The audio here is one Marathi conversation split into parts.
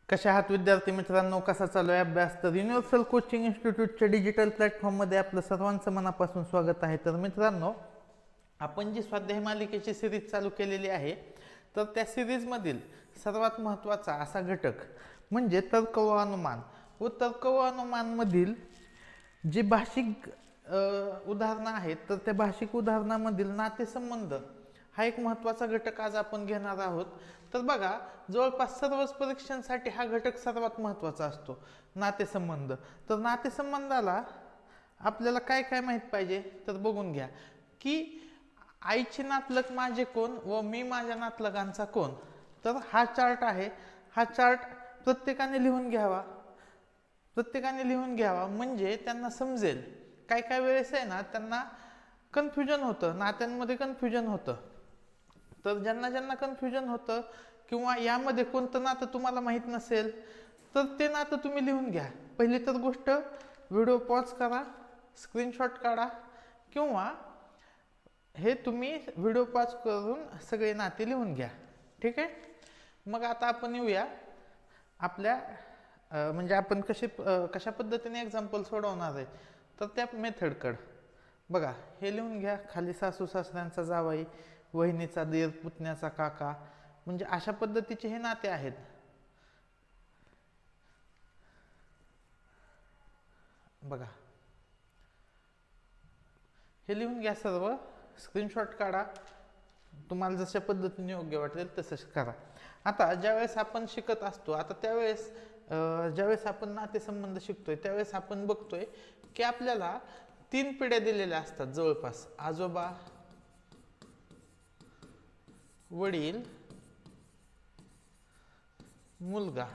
कशा आहात विद्यार्थी मित्रांनो, कसा चालू आहे अभ्यास? तर युनिव्हर्सल कोचिंग इन्स्टिट्यूटच्या डिजिटल प्लॅटफॉर्ममध्ये आपलं सर्वांचं मनापासून स्वागत आहे. तर मित्रांनो, आपण जी स्वाध्याय मालिकेची सिरीज चालू केलेली आहे, तर त्या सिरीजमधील सर्वात महत्त्वाचा असा घटक म्हणजे तर्क व अनुमान. व तर्क व अनुमानमधील जे भाषिक उदाहरणं आहेत, तर त्या भाषिक उदाहरणामधील नातेसंबंध हा एक महत्त्वाचा घटक आज आपण घेणार आहोत. तर बघा, जवळपास सर्वच परीक्षांसाठी हा घटक सर्वात महत्त्वाचा असतो, नातेसंबंध. तर नातेसंबंधाला आपल्याला काय काय माहीत पाहिजे तर बघून घ्या की आईचे नातलग माझे कोण व मी माझ्या नातलगांचा कोण. तर हा चार्ट आहे, हा चार्ट प्रत्येकाने लिहून घ्यावा म्हणजे त्यांना समजेल. काय काय वेळेस आहे ना, त्यांना कन्फ्युजन होतं, नात्यांमध्ये कन्फ्युजन होतं. तर ज्यांना ज्यांना कन्फ्युजन होतं किंवा यामध्ये कोणतं नातं तुम्हाला माहीत नसेल, तर ते नातं तुम्ही लिहून घ्या. पहिली तर गोष्ट, व्हिडिओ पॉज करा, स्क्रीनशॉट काढा किंवा हे तुम्ही व्हिडिओ पॉज करून सगळे नाते लिहून घ्या. ठीक आहे. मग आता आपण येऊया आपल्या म्हणजे आपण कशा पद्धतीने एक्झाम्पल सोडवणार आहे तर त्या मेथडकडं. बघा, हे लिहून घ्या. खाली सासू सासऱ्यांचा जावई, वहिनीचा दीर, पुतण्याचा काका, म्हणजे अशा पद्धतीचे हे नाते आहेत. बघा, हे लिहून घ्या सर्व, स्क्रीनशॉट काढा, तुम्हाला जशा पद्धतीने योग्य वाटेल तसंच करा. आता ज्यावेळेस आपण शिकत असतो, आता त्यावेळेस ज्यावेळेस आपण नातेसंबंध शिकतोय त्यावेळेस आपण बघतोय की आपल्याला 3 पिढ्या दिलेल्या असतात जवळपास. आजोबा, वडील, मुलगा,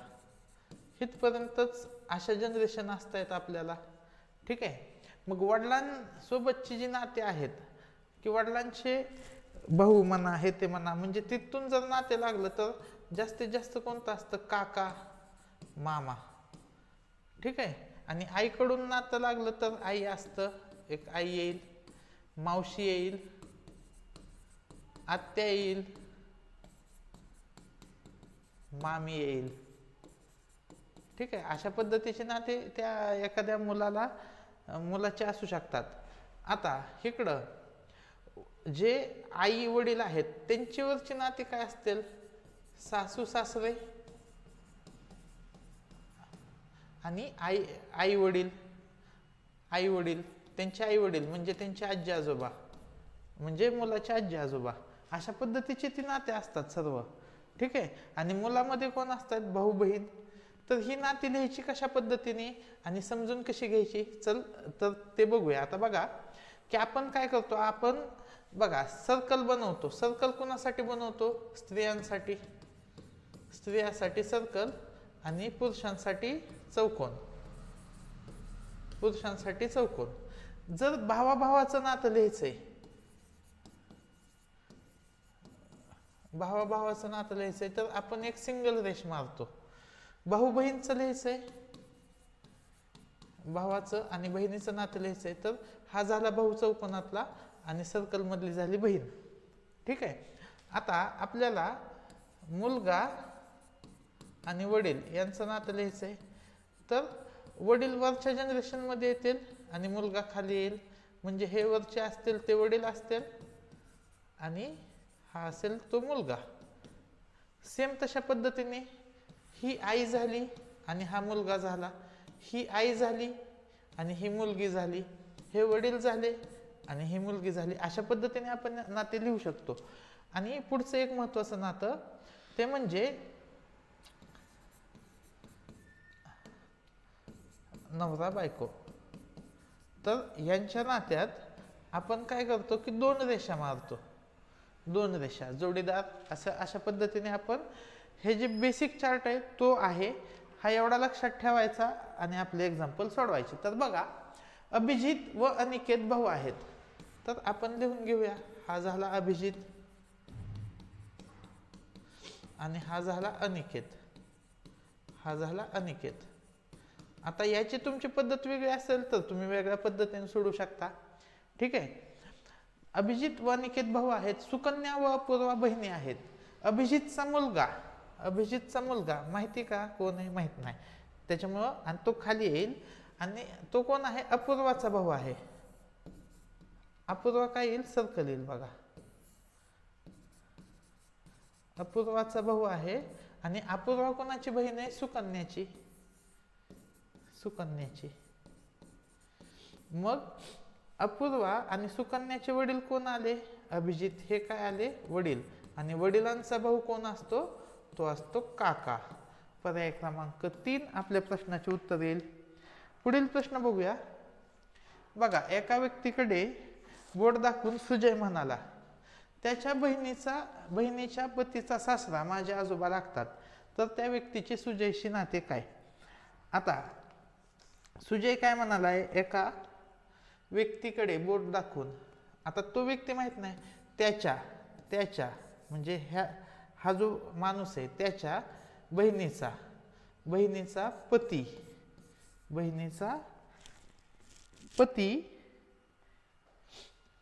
इथपर्यंतच अशा जनरेशन असतायत आपल्याला. ठीक आहे. मग वडिलांसोबतची जी नाते आहेत की वडिलांचे भाऊ म्हणा, हे ते म्हणा, म्हणजे तिथून जर नाते लागलं तर जास्तीत जास्त कोणतं असतं? काका, मामा. ठीक आहे. आणि आईकडून नातं लागलं तर आई असतं, एक आई येईल, मावशी येईल, आत्या येईल, मामी येईल. ठीक आहे. अशा पद्धतीचे नाते त्या एखाद्या मुलाचे असू शकतात. आता इकडं जे आई वडील आहेत त्यांच्यावरची नाते काय असतील? सासू सासरे आणि आई वडील त्यांचे आई वडील म्हणजे त्यांचे आजी आजोबा, म्हणजे मुलाचे आजी आजोबा. अशा पद्धतीचे ती नाते असतात सर्व. ठीक आहे. आणि मुलामध्ये कोण असतात? भाऊ बहीण. तर ही नाती लिहायची कशा पद्धतीने आणि समजून कशी घ्यायची, चल तर ते बघूया. आता बघा की आपण काय करतो, आपण बघा सर्कल बनवतो. सर्कल कोणासाठी बनवतो? स्त्रियांसाठी सर्कल आणि पुरुषांसाठी चौकोन. जर भावाभावाचं नातं लिहायचंय, तर आपण एक सिंगल रेष मारतो. भाऊ बहीणचं लिहायचंय, भावाचं आणि बहिणीचं नातं लिहायचंय, तर हा झाला भाऊ चौकोनातला आणि सर्कल मधली झाली बहीण. ठीक आहे. आता आपल्याला मुलगा आणि वडील यांचं नातं लिहायचंय, तर वडील वरच्या जनरेशन मध्ये येतील आणि मुलगा खाली येईल, म्हणजे हे वरचे असतील ते वडील असतील आणि हा असेल तो मुलगा. सेम तशा पद्धतीने ही आई झाली आणि हा मुलगा झाला, ही आई झाली आणि ही मुलगी झाली, हे वडील झाले आणि ही मुलगी झाली. अशा पद्धतीने आपण नाते लिहू शकतो. आणि पुढचं एक महत्त्वाचं नातं ते म्हणजे नवरा बायको. तर यांच्या नात्यात आपण काय करतो की 2 रेषा मारतो, 2 रेषा जोडीदार. अशा पद्धतीने आपण हे जे बेसिक चार्ट आहे तो आहे, हा एवढा लक्षात ठेवायचा आणि आपले एक्झाम्पल सोडवायचे. तर बघा, अभिजित व अनिकेत भाऊ आहेत, तर आपण लिहून घेऊया. हा झाला अभिजित आणि हा झाला अनिकेत. आता याची तुमची पद्धत वेगळी असेल तर तुम्ही वेगळ्या पद्धतीने सोडू शकता. ठीक आहे. अभिजित व अनिकेत भाऊ आहेत, सुकन्या व अपूर्वा बहिणी आहेत. अभिजितचा मुलगा अभिजितचा मुलगा माहिती का कोण आहे माहित नाही, त्याच्यामुळं आणि तो खाली येईल. आणि तो कोण आहे, अपूर्वाचा भाऊ आहे. अपूर्वा काय येईल, सर्कल येईल बघा, अपूर्वाचा भाऊ आहे. आणि अपूर्वा कोणाची बहीण आहे, सुकन्याची, सुकन्याची. मग अपूर्वा आणि सुकन्याचे वडील कोण आले, अभिजित हे काय आले, वडील. आणि वडिलांचा भाऊ कोण असतो, तो असतो काका. पर्याय क्रमांक 3 आपल्या प्रश्नाचे उत्तर येईल. पुढील प्रश्न बघूया. बघा, एका व्यक्तीकडे बोट दाखवून सुजय म्हणाला, त्याच्या बहिणीच्या पतीचा सासरा माझे आजोबा लागतात, तर त्या व्यक्तीचे सुजयशी नाते काय. आता सुजय काय म्हणालाय, एका व्यक्तीकडे बोट दाखवून. आता तो व्यक्ती माहित नाही, त्याच्या म्हणजे हा जो माणूस आहे त्याच्या बहिणीचा पती,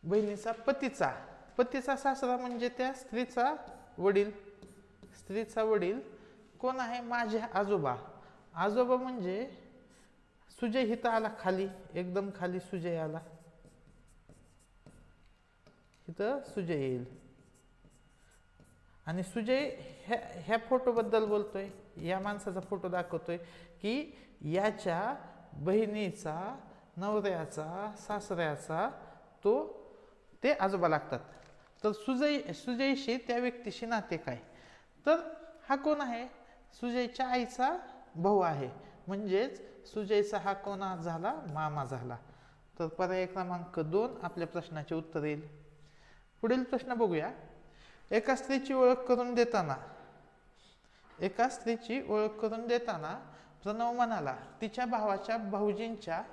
बहिणीचा पतीचा सासरा म्हणजे त्या स्त्रीचा वडील कोण आहे, माझे आजोबा. आजोबा म्हणजे सुजय हिथं आला खाली, एकदम खाली सुजय आला, इथं सुजय येईल. आणि सुजय ह्या फोटो बद्दल बोलतोय, या माणसाचा फोटो दाखवतोय की याच्या बहिणीचा नवऱ्याचा सासऱ्याचा ते आजोबा लागतात. तर सुजयशी त्या व्यक्तीशी नाते काय, तर हा कोण आहे, सुजयच्या आईचा भाऊ आहे. म्हणजेच सुजयचा हा कोणा झाला, मामा झाला. तर पर्याय क्रमांक 2 आपल्या प्रश्नाचे उत्तर येईल. पुढील प्रश्न बघूया. एका स्त्रीची ओळख करून देताना प्रणव म्हणाला, तिच्या भावाच्या भाऊजींच्या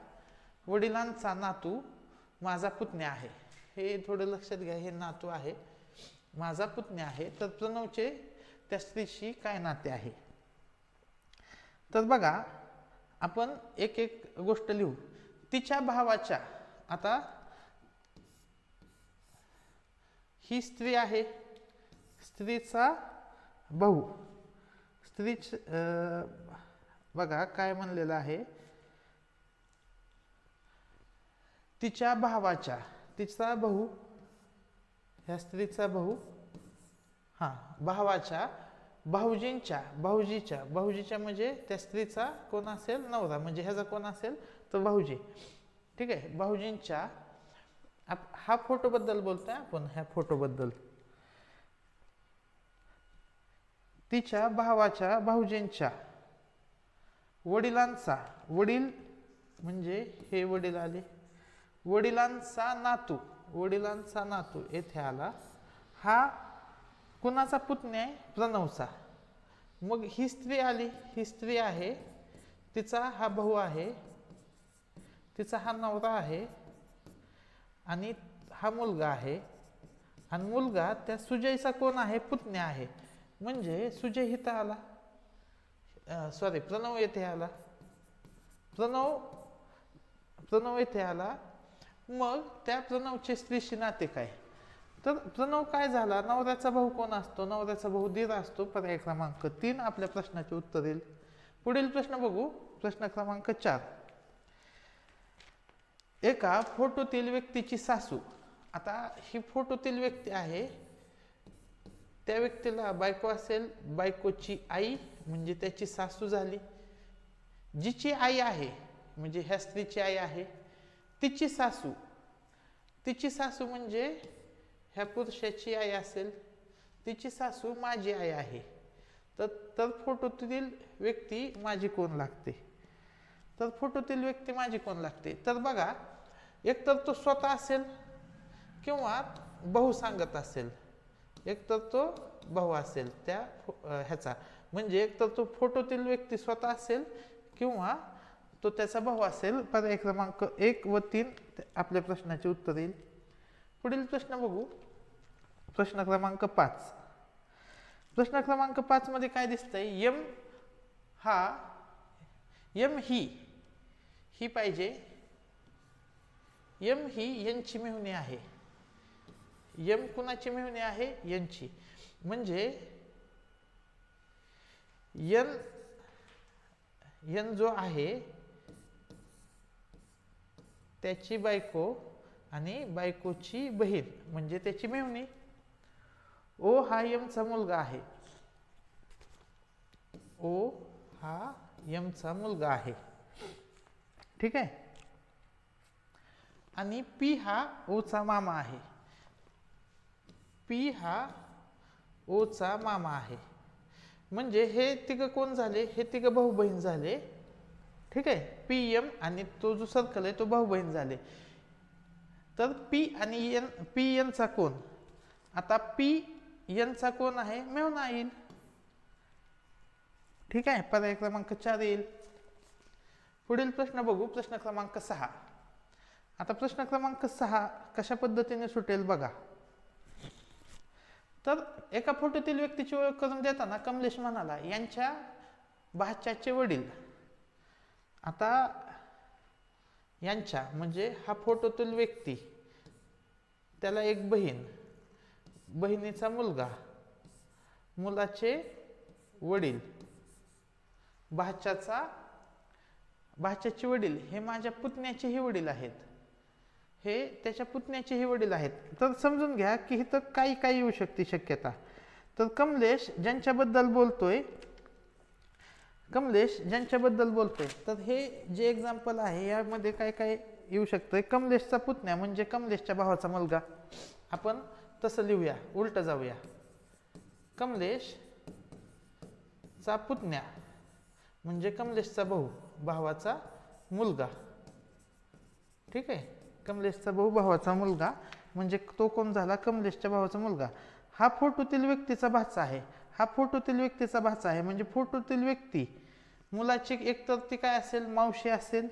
वडिलांचा नातू माझा पुतण्या आहे. हे थोडं लक्षात घ्या, हे नातू आहे, माझा पुतण्या आहे. तर प्रणवचे त्या स्त्रीशी काय नाते आहे. तर बघा, आपण एक एक गोष्ट लिहू. तिच्या भावाच्या, आता ही स्त्री आहे, स्त्रीचा भाऊ, बघा काय म्हणलेलं आहे, तिचा भाऊ, ह्या स्त्रीचा भाऊ, भावाच्या भाऊजीच्या म्हणजे त्या स्त्रीचा कोण असेल, नवरा, म्हणजे ह्याचा कोण असेल, तो भाऊजी. ठीक आहे, भाऊजींच्या, हा फोटो बद्दल बोलतोय आपण, ह्या फोटो बद्दल. तिच्या भावाच्या भाऊजींच्या वडील म्हणजे हे वडील आले, वडिलांचा नातू येथे आला. हा कुणाचा पुतण्या आहे, प्रणवचा. मग ही स्त्री आली, ही स्त्री आहे, तिचा हा भाऊ आहे, तिचा हा नवरा आहे, आणि हा मुलगा आहे. आणि मुलगा त्या सुजयचा कोण आहे, पुतण्या आहे. म्हणजे सुजय इथं आला, प्रणव येथे आला, प्रणव येथे आला. मग त्या प्रणवचे स्त्रीशी नाते काय, तर प्रणव काय झाला, नवऱ्याचा भाऊ कोण असतो, नवऱ्याचा भाऊ दीर असतो. पर्याय क्रमांक 3 आपल्या प्रश्नाचे उत्तर येईल. पुढील प्रश्न बघू, प्रश्न क्रमांक 4. एका फोटोतील व्यक्तीची सासू. आता ही फोटोतील व्यक्ती आहे, त्या व्यक्तीला बायको असेल, बायकोची आई म्हणजे त्याची सासू झाली. जिची आई आहे म्हणजे ह्या स्त्रीची आई आहे, तिची सासू म्हणजे ह्या पुरुषाची आई असेल, तिची सासू माझी आई आहे. तर फोटोतील व्यक्ती माझी कोण लागते, तर बघा, एक तर तो स्वतः असेल किंवा भाऊ सांगत असेल, एक तर तो भाऊ असेल त्या ह्याचा, म्हणजे एक तर तो फोटोतील व्यक्ती स्वतः असेल किंवा तो त्याचा भाऊ असेल. पर्याय क्रमांक 1 व 3 आपल्या प्रश्नाचे उत्तर येईल. पुढील प्रश्न बघू, प्रश्न क्रमांक 5. प्रश्न क्रमांक 5 मध्ये काय दिसतंय, यम ही पाहिजे, यम ही यांची मेहुणी आहे. यम कुणाची मेहुणी आहे, यांची. म्हणजे एन एन जो आहे त्याची बायको आणि बायकोची बहीण म्हणजे त्याची मेव्हणी. ओ हा एमचा मुलगा आहे. ओ हा एमचा मुलगा आहे. ठीक आहे. आणि पी हा ओचा मामा आहे. पी हा ओचा मामा आहे. म्हणजे हे तिघं कोण झाले? हे तिघं भाऊ बहीण झाले. ठीक आहे. पी एम आणि तो जो सर्कल आहे तो भाऊ बहीण झाले. तर पी आणि एन, पी एनचा कोण? आता पी एनचा कोण आहे? मेव्हणा येईल. ठीक आहे. पर्याय क्रमांक 4 येईल. पुढील प्रश्न बघू. प्रश्न क्रमांक 6. आता प्रश्न क्रमांक 6 कशा पद्धतीने सुटेल बघा. तर एका फोटोतील व्यक्तीची ओळख करून देताना कमलेश म्हणाला यांच्या भाच्याचे वडील. आता यांच्या म्हणजे हा फोटोतील व्यक्ती, त्याला एक बहीण, बहिणीचा मुलगा, मुलाचे वडील, भाच्याचे वडील हे माझ्या पुतण्याचेही वडील आहेत. हे त्याच्या पुतण्याचेही वडील आहेत. तर समजून घ्या की इथं काही येऊ शकते शक्यता. तर कमलेश ज्यांच्याबद्दल बोलतोय, तर हे जे एक्झाम्पल आहे यामध्ये काय येऊ शकतंय. कमलेशचा पुतण्या म्हणजे कमलेशच्या भावाचा मुलगा. आपण तसं लिहूया, उलट जाऊया. कमलेशचा पुतण्या म्हणजे कमलेशचा भाऊ, भावाचा मुलगा. ठीक आहे. कमलेशचा भाऊ, भावाचा मुलगा म्हणजे तो कोण झाला? कमलेशच्या भावाचा मुलगा. हा फोटोतील व्यक्तीचा भाचा आहे. म्हणजे फोटोतील व्यक्ती मुलाची एकतर ती काय असेल? मावशी असेल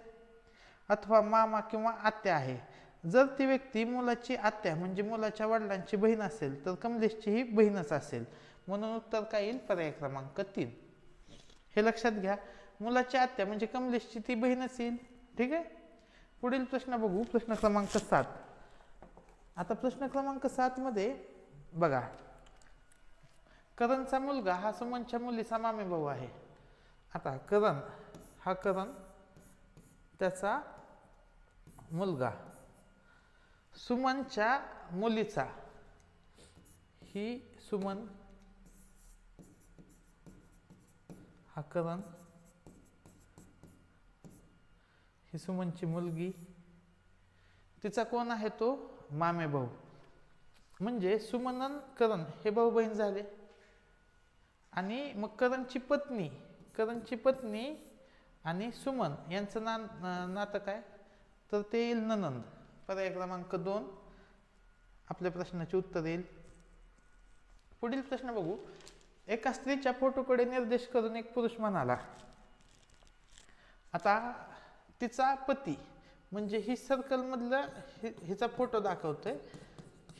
अथवा मामा किंवा आत्या आहे. जर ती व्यक्ती मुलाची आत्या म्हणजे मुलाच्या वडिलांची बहीण असेल तर कमलेशची ही बहीणच असेल. म्हणून उत्तर काय येईल? पर्याय क्रमांक 3. हे लक्षात घ्या. मुलाची आत्या म्हणजे कमलेशची ती बहीणच येईल. ठीक आहे. पुढील प्रश्न बघू. प्रश्न क्रमांक 7. आता प्रश्न क्रमांक 7 मध्ये बघा, करणचा मुलगा हा सुमनच्या मुलीचा मामे भाऊ आहे. आता करण त्याचा मुलगा, सुमनच्या मुलीचा, ही सुमन, हा करण, ही सुमनची मुलगी, तिचा कोण आहे? तो मामे भाऊ. म्हणजे सुमन आणि करण हे भाऊ बहीण झाले. आणि मग करणची पत्नी आणि सुमन यांचं नातं काय? तर ते येईल ननंद. पर्याय क्रमांक 2 आपल्या प्रश्नाचे उत्तर येईल. पुढील प्रश्न बघू. एका स्त्रीच्या फोटोकडे निर्देश करून एक पुरुष म्हणाला. आता तिचा पती म्हणजे ही सर्कल मधला हिचा फोटो दाखवतोय.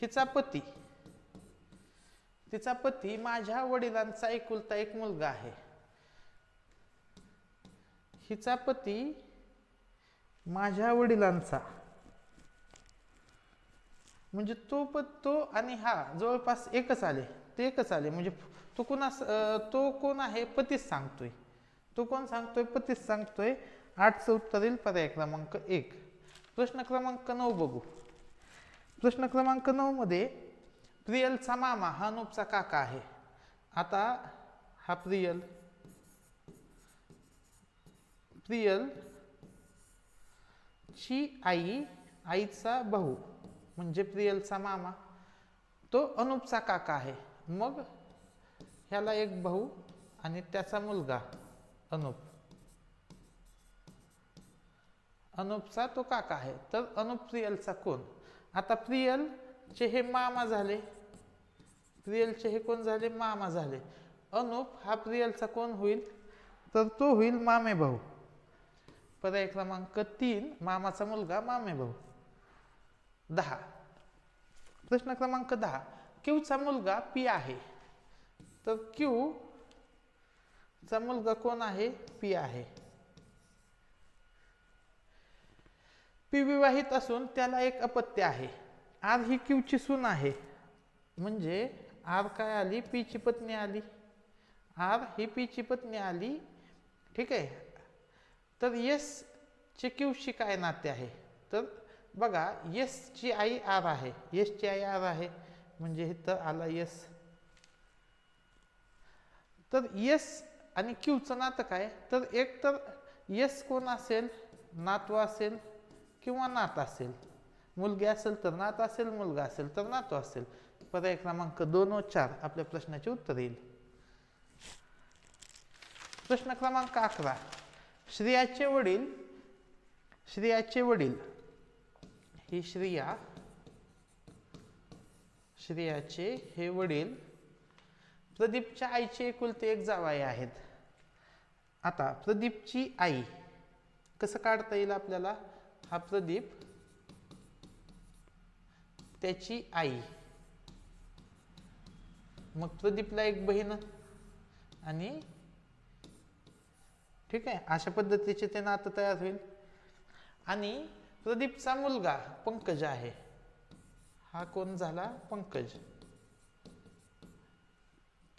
तिचा पती माझ्या वडिलांचा एकुलता एक मुलगा आहे. हिचा पती माझ्या वडिलांचा म्हणजे तो आणि हा जवळपास एकच आले. म्हणजे तो कोण आहे? पतीच सांगतोय. तो कोण सांगतोय? पतीच सांगतोय. 8चं उत्तर येईल. पर्याय क्रमांक 1. प्रश्न क्रमांक 9 बघू. प्रश्न क्रमांक 9 मध्ये प्रियलचा मामा हा अनुपचा काका आहे. आता हा प्रियलची आईचा भाऊ म्हणजे प्रियलचा मामा, तो अनुपचा काका आहे. मग ह्याला एक भाऊ आणि त्याचा मुलगा अनुपचा तो काका आहे. तर अनुप प्रियलचा कोण? आता प्रियलचे हे मामा झाले. मामा झाले. अनुप हा प्रियलचा कोण होईल? तर तो होईल मामे भाऊ. पर्याय क्रमांक 3 मामाचा मुलगा मामे भाऊ. 10. प्रश्न क्रमांक 10. क्यूचा मुलगा पी आहे. तर क्यू चा मुलगा कोण आहे? पी आहे. पी विवाहित असून त्याला एक अपत्य आहे. आर ही क्यूची सून आहे. म्हणजे आर काय आली? पी ची पत्नी आली. आर ही पी ची पत्नी आली, ठीक आहे. तर यस चे क्यूशी काय नाते आहे? तर बघा, यस ची आई आर आहे, यस ची आई आर आहे, म्हणजे इथं आला यस. तर यस आणि क्यूचं नातं काय? तर एक तर यस कोण असेल? नातू असेल किंवा नात असेल. मुलगी असेल तर नात असेल, मुलगा असेल तर नातू असेल. पर्याय क्रमांक 2 व 4 आपल्या प्रश्नाचे उत्तर येईल. प्रश्न क्रमांक 11. श्रेयाचे वडील ही श्रेयाचे हे वडील प्रदीपच्या आईचे एकुलते एक जावई आहेत. आता प्रदीपची आई कसं काढता येईल आपल्याला? हा प्रदीप, त्याची आई, मग प्रदीपला एक बहीण आणि, ठीक आहे, अशा पद्धतीचे ते नातं तयार होईल. आणि प्रदीपचा मुलगा पंकज आहे, हा कोण झाला? पंकज.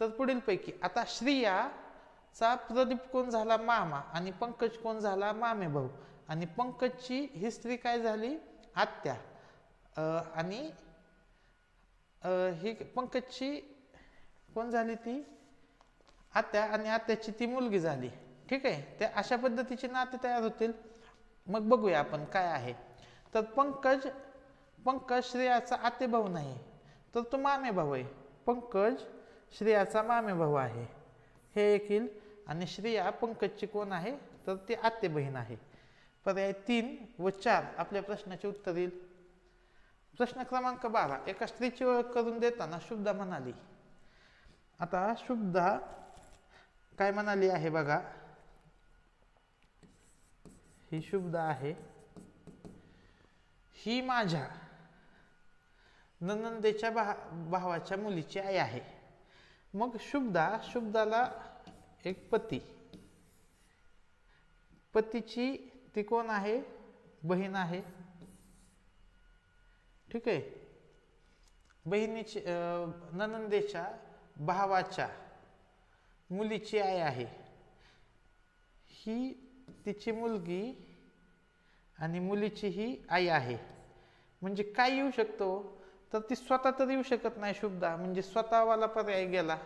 तर पुढील पैकी आता श्रेयाचा प्रदीप कोण झाला? मामा. आणि पंकज कोण झाला? मामे भाऊ. आणि पंकजची ही स्त्री काय झाली? आत्या. आणि ही पंकजची कोण झाली? ती आत्या, आणि आत्याची ती मुलगी झाली, ठीक आहे. त्या अशा पद्धतीचे नाते तयार होतील. मग बघूया आपण काय आहे. तर पंकज श्रेयाचा आते भाऊ नाही, तर तो मामे भाऊ आहे. पंकज श्रेयाचा मामे भाऊ आहे, हे येईल. आणि श्रेया पंकजची कोण आहे? तर ती आते बहीण आहे. पर्याय 3 व 4 आपल्या प्रश्नाचे उत्तर येईल. प्रश्न क्रमांक 12. एका स्त्रीची ओळख करून देताना शुभदा म्हणाली. आता शुभदा काय म्हणाली आहे बघा. ही शुभदा आहे, ही माझ्या ननंदेच्या भावाच्या मुलीची आई आहे. मग शुभदाला एक पतीची ती कोण आहे? बहीण आहे, ठीक आहे. बहिणीची ननंदेच्या भावाच्या मुलीची आई आहे. ही तिची मुलगी आणि मुलीची ही आई आहे. म्हणजे काय येऊ शकतो? तर ती स्वतः तर येऊ शकत नाही शुभदा, म्हणजे स्वतःवाला पर्याय गेला.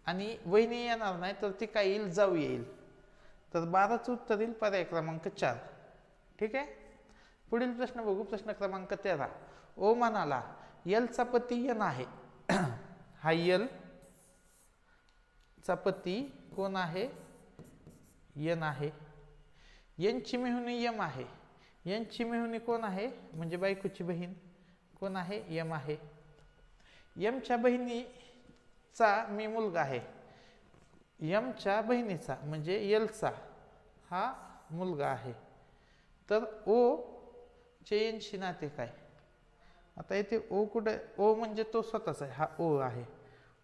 आणि वहिनी येणार नाही, तर ती काय येईल? जाऊ येईल. तर 12चं उत्तर येईल पर्याय क्रमांक 4, ठीक आहे. पुढील प्रश्न बघू. प्रश्न क्रमांक 13. ओ म्हणाला, यलचा पती यन आहे. हा यल चा पती कोण आहे? यन आहे. यनची मेहुणी यम आहे. यनची मेहुणी कोण आहे? म्हणजे बायकोची बहीण कोण आहे? यम आहे. यमच्या बहिणीचा मी मुलगा आहे. यमच्या बहिणीचा म्हणजे यलचा हा मुलगा आहे. तर ओ चे यनशी नाते काय? आता इथे ओ कुठे? ओ म्हणजे तो स्वतःच आहे, हा ओ आहे.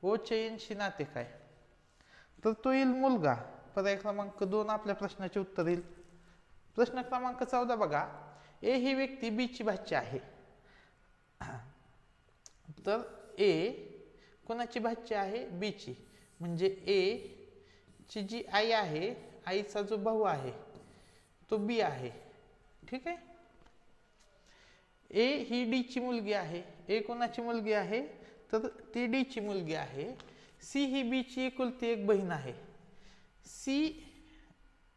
ओ चे यनशी नाते काय? तर तो येईल मुलगा. पर्याय क्रमांक 2 आपल्या प्रश्नाचे उत्तर येईल. प्रश्न क्रमांक 14 बघा. ए ही व्यक्ती बी ची भाची आहे. तर ए कोणाची भाची आहे? बी ची. म्हणजे ए ची जी आई आहे, आईचा जो भाऊ आहे तो बी आहे, ठीक आहे. ए ही डी ची मुलगी आहे. ए कोणाची मुलगी आहे? तर ती डी ची मुलगी आहे. सी ही बी ची एकुलती एक बहीण आहे. सी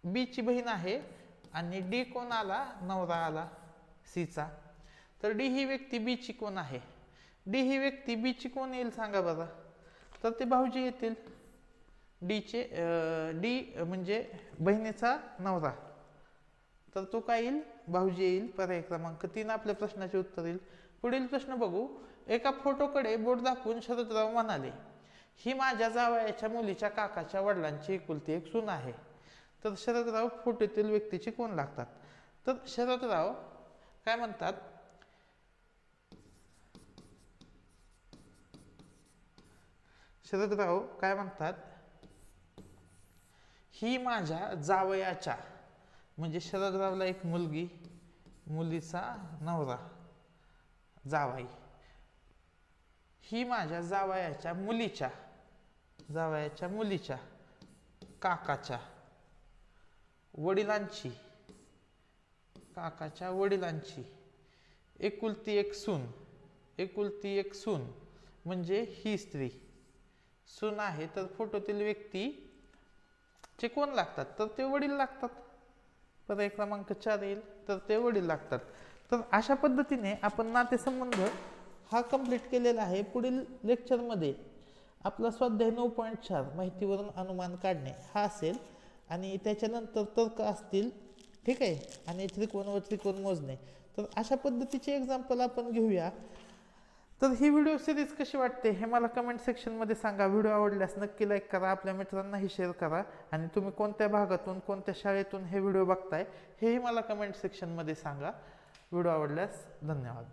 बी ची बहीण आहे आणि डी कोण आला? नवरा आला सीचा. तर डी ही व्यक्ती बी ची कोण आहे? डी ही व्यक्ती बी ची कोण येईल सांगा बरं? तर ते भाऊजी येतील. डीचे डी म्हणजे बहिणीचा नवरा, तर तो काय येईल? भाऊजी येईल. पर्याय क्रमांक 3 आपल्या प्रश्नाचे उत्तर येईल. पुढील प्रश्न बघू. एका फोटोकडे बोट दाखवून शरदराव म्हणाले, ही माझ्या जावयाच्या मुलीच्या काकाच्या वडिलांची एकुलती एक सून आहे. तर शरदराव फोटोतील व्यक्तीचे कोण लागतात? तर शरदराव काय म्हणतात? शरदराव काय म्हणतात? ही माझ्या जावयाच्या, म्हणजे शरदरावला एक मुलगी, मुलीचा नवरा जावाई. ही माझ्या जावयाच्या मुलीच्या जावयाच्या मुलीच्या, काकाच्या वडिलांची, काकाच्या वडिलांची एकुलती एक सून, एकुलती एक सून म्हणजे ही स्त्री सून आहे, तर फोटोतील व्यक्ती चे कोण लागतात, तर ते वडील लागतात. पर्याय क्रमांक 4 येईल, तर ते वडील लागतात. तर अशा पद्धतीने आपण नातेसंबंध हा कंप्लीट केलेला आहे. पुढील लेक्चरमध्ये आपला स्वाध्याय 9.4 माहितीवरून अनुमान काढणे हा असेल आणि त्याच्यानंतर तर्क असतील, ठीक आहे, आणि त्रिकोण व त्रिकोण मोजणे. तर अशा पद्धतीचे एक्झाम्पल आपण घेऊया. तर ही व्हिडिओ सिरीज कशी वाटते हे मला कमेंट सेक्शनमध्ये सांगा. व्हिडिओ आवडल्यास नक्की लाईक करा, आपल्या मित्रांनाही शेअर करा आणि तुम्ही कोणत्या भागातून कोणत्या शाळेतून हे व्हिडिओ बघताय हेही मला कमेंट सेक्शनमध्ये सांगा. व्हिडिओ आवडल्यास धन्यवाद.